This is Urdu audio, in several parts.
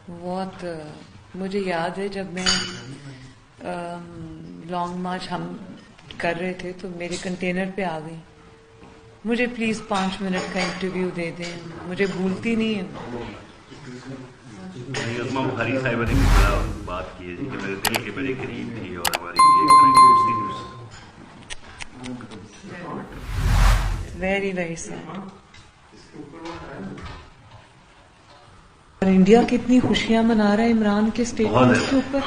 بہت مجھے یاد ہے جب میں لانگ مارچ ہم کر رہے تھے تو میرے کنٹینر پہ آ گئی, مجھے پلیز 5 منٹ کا انٹرویو دے دیں, مجھے بھولتی نہیں ہے. عظمہ بخاری صاحبہ نے بڑا بات کی ہے کہ میرے دل کے بڑے قریب تھی اور ہماری ایک طرح کی دوستی تھی. Very very sad. اور انڈیا کتنی خوشیاں منا رہا ہے عمران کے اسٹیٹمنٹ کے اوپر.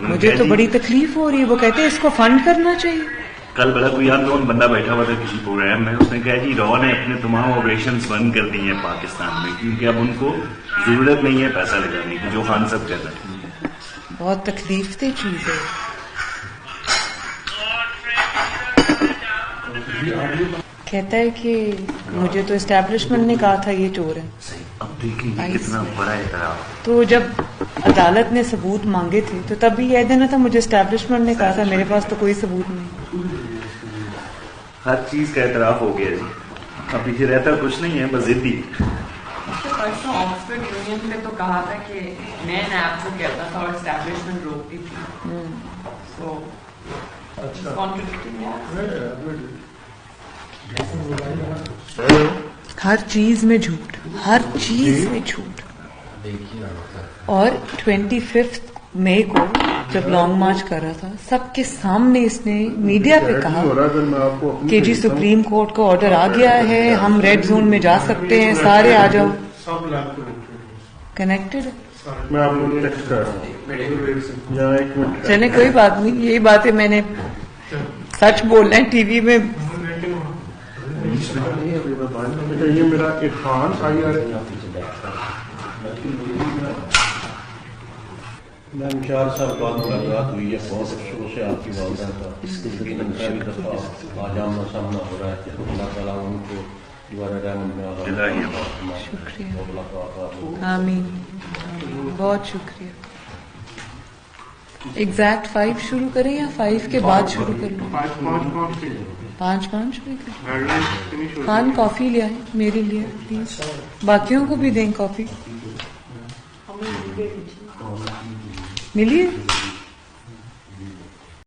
مجھے تو بڑی تکلیف ہو رہی ہے. وہ کہتے ہیں اس کو فنڈ کرنا چاہیے. کل بڑا کوئی یاد کون بندہ بیٹھا ہوا تھا کسی پروگرام میں, اس نے کہا جی رو نے اپنے تمام آپریشنز بند کر دی ہیں پاکستان میں کیونکہ اب ان کو ضرورت نہیں ہے پیسہ لگانے کی, جو خان صاحب کہتا ہے. بہت تکلیف دہ چیز ہے. کہتا ہے کہ مجھے تو اسٹیبلشمنٹ نے کہا تھا یہ چور ہے. اب دیکھیں کتنا بڑا اعتراف. تو جب عدالت نے ثبوت مانگے تھے تو تب بھی یہ دینا تھا مجھے اسٹیبلشمنٹ نے کہا تھا, میرے پاس تو کوئی ثبوت نہیں. ہر چیز کا اعتراف ہو گیا جی. اب پیچھے رہتا کچھ نہیں ہے, بس ضدی. پرسوں آکسفورڈ یونین میں تو کہا تھا کہ میں نیب کو کہتا تھا اور اسٹیبلشمنٹ روکتی تھی. سو ہر چیز میں جھوٹ, ہر چیز میں جھوٹ. اور 25 مئی کو جب لانگ مارچ کر رہا تھا سب کے سامنے اس نے میڈیا پہ کہا کہ جی سپریم کورٹ کا آرڈر آ گیا ہے, ہم ریڈ زون میں جا سکتے ہیں, سارے آ جاؤ. کنیکٹڈ میں آپ کو ٹیکسٹ کر رہا ہوں. چلے کوئی بات نہیں, یہی بات ہے, میں نے سچ بولنا ہے ٹی وی میں. یہ میرا عرفان میم 4 سال بعد ملاقات ہوئی ہے, بہت افسوس ہے آپ کی والدہ کا. پہلی دفعہ آج آمنا سامنا ہو رہا ہے. اللہ تعالیٰ ان کو دوبارہ رحمت میں شکریہ. آمین. بہت شکریہ. ایگزیکٹ 5 شروع کریں یا 5 کے بعد شروع کر لیں؟ 5 شروع کریں. خان کافی لے آئے میرے لیے پلیز, باقیوں کو بھی دیں کافی. ملیے